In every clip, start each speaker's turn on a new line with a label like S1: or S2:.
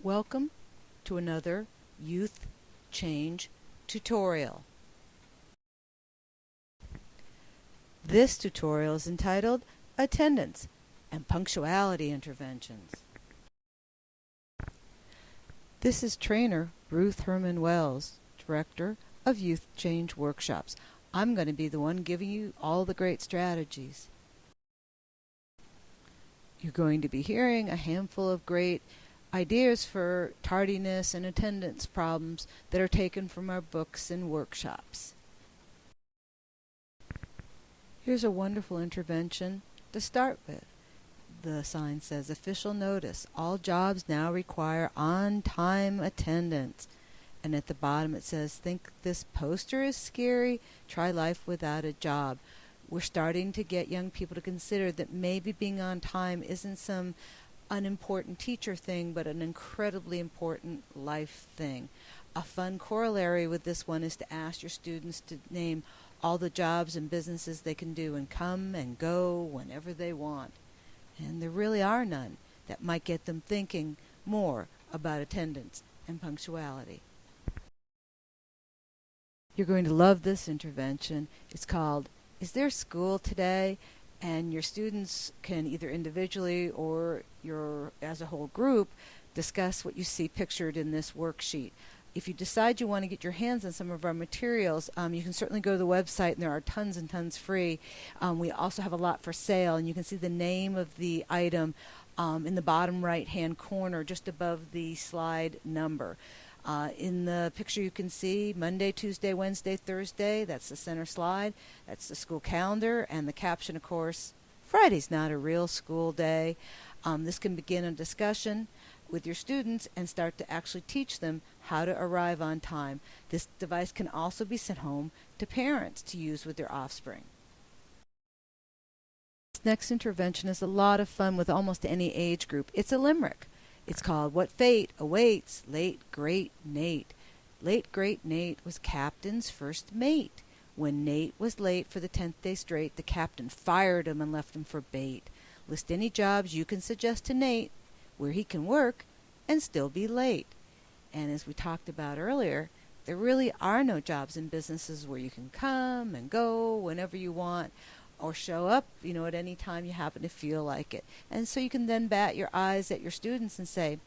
S1: Welcome to another Youth Change tutorial. This tutorial is entitled Attendance and Punctuality Interventions. This is trainer Ruth Herman Wells, Director of Youth Change Workshops. I'm going to be the one giving you all the great strategies. You're going to be hearing a handful of great ideas for tardiness and attendance problems that are taken from our books and workshops. Here's a wonderful intervention to start with. The sign says, official notice, all jobs now require on-time attendance. And at the bottom it says, think this poster is scary? Try life without a job. We're starting to get young people to consider that maybe being on time isn't some unimportant teacher thing, but an incredibly important life thing. A fun corollary with this one is to ask your students to name all the jobs and businesses they can do and come and go whenever they want. And there really are none that might get them thinking more about attendance and punctuality. You're going to love this intervention. It's called, Is There School Today? And your students can either individually or as a whole group discuss what you see pictured in this worksheet. If you decide you want to get your hands on some of our materials, you can certainly go to the website, and there are tons and tons free. We also have a lot for sale, and you can see the name of the item in the bottom right-hand corner just above the slide number. In the picture you can see Monday, Tuesday, Wednesday, Thursday. That's the center slide. That's the school calendar, and the caption, of course, Friday's not a real school day. This can begin a discussion with your students and start to actually teach them how to arrive on time. This device can also be sent home to parents to use with their offspring. This next intervention is a lot of fun with almost any age group. It's a limerick. It's called What Fate Awaits Late Great Nate. Late Great Nate was Captain's first mate. When Nate was late for the 10th day straight, the captain fired him and left him for bait. List any jobs you can suggest to Nate where he can work and still be late. And as we talked about earlier, there really are no jobs in businesses where you can come and go whenever you want, or show up, at any time you happen to feel like it. And so you can then bat your eyes at your students and say,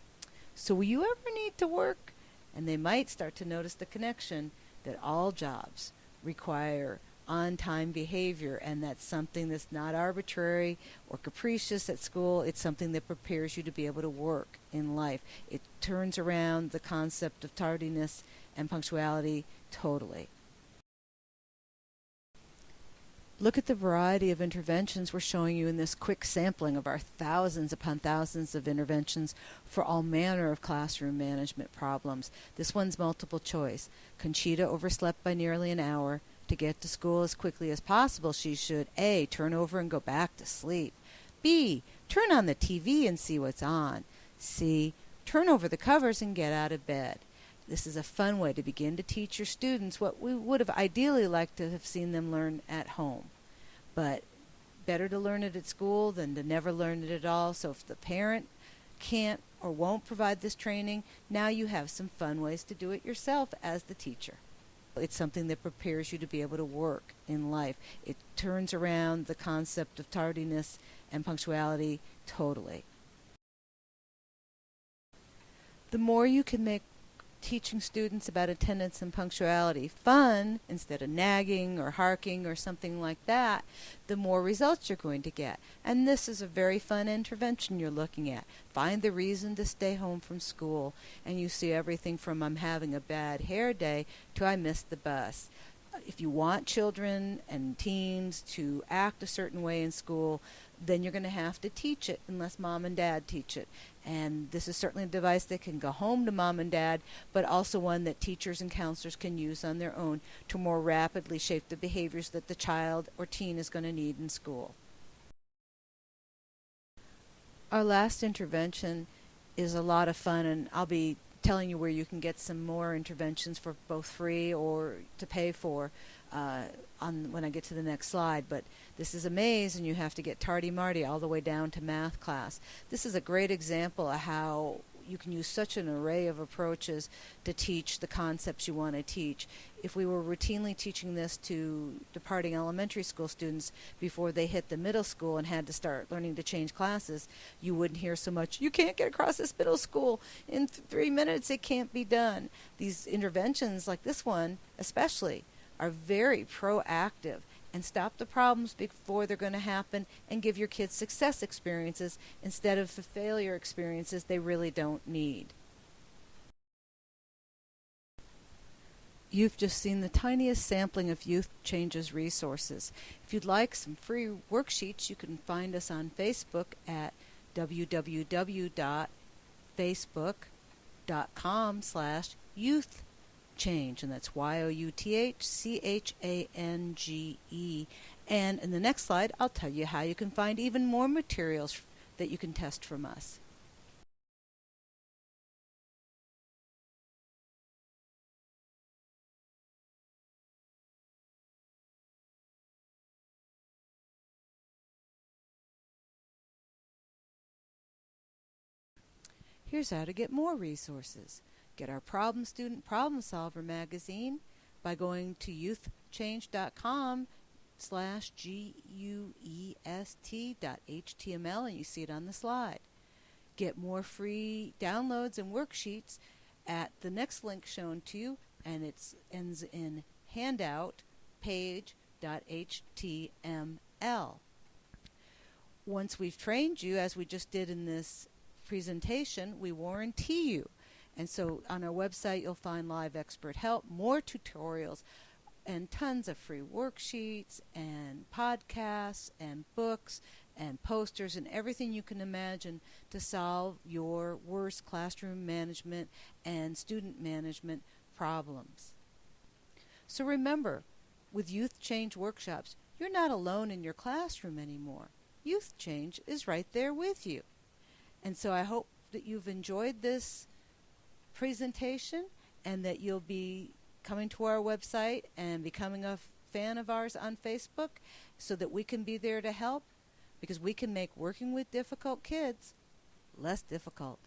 S1: so will you ever need to work? And they might start to notice the connection that all jobs require on-time behavior, and that's something that's not arbitrary or capricious at school. It's something that prepares you to be able to work in life. It turns around the concept of tardiness and punctuality totally. Look at the variety of interventions we're showing you in this quick sampling of our thousands upon thousands of interventions for all manner of classroom management problems. This one's multiple choice. Conchita overslept by nearly an hour. To get to school as quickly as possible, she should A, turn over and go back to sleep. B, turn on the TV and see what's on. C, turn over the covers and get out of bed. This is a fun way to begin to teach your students what we would have ideally liked to have seen them learn at home. But better to learn it at school than to never learn it at all. So if the parent can't or won't provide this training, now you have some fun ways to do it yourself as the teacher. It's something that prepares you to be able to work in life. It turns around the concept of tardiness and punctuality totally. The more you can make teaching students about attendance and punctuality fun instead of nagging or harking or something like that, the more results you're going to get. And this is a very fun intervention you're looking at. Find the reason to stay home from school, and you see everything from I'm having a bad hair day to I missed the bus. If you want children and teens to act a certain way in school, then you're going to have to teach it unless mom and dad teach it. And this is certainly a device that can go home to mom and dad, but also one that teachers and counselors can use on their own to more rapidly shape the behaviors that the child or teen is going to need in school. Our last intervention is a lot of fun, and I'll be telling you where you can get some more interventions for both free or to pay for when I get to the next slide. But this is a maze, and you have to get tardy Marty all the way down to math class. This is a great example of how you can use such an array of approaches to teach the concepts you want to teach. If we were routinely teaching this to departing elementary school students before they hit the middle school and had to start learning to change classes, you wouldn't hear so much, you can't get across this middle school in 3 minutes, it can't be done. These interventions like this one especially are very proactive and stop the problems before they're going to happen and give your kids success experiences instead of the failure experiences they really don't need. You've just seen the tiniest sampling of Youth Changes resources. If you'd like some free worksheets, you can find us on Facebook at www.facebook.com/youthchange, and that's YOUTHCHANGE. And in the next slide, I'll tell you how you can find even more materials that you can test from us. Here's how to get more resources. Get our Problem Student Problem Solver magazine by going to youthchange.com/guest.html, and you see it on the slide. Get more free downloads and worksheets at the next link shown to you, and it ends in handout page.html. Once we've trained you, as we just did in this presentation, we warranty you. And so on our website, you'll find live expert help, more tutorials, and tons of free worksheets and podcasts and books and posters and everything you can imagine to solve your worst classroom management and student management problems. So remember, with Youth Change workshops, you're not alone in your classroom anymore. Youth Change is right there with you. And so I hope that you've enjoyed this presentation and that you'll be coming to our website and becoming a fan of ours on Facebook so that we can be there to help, because we can make working with difficult kids less difficult.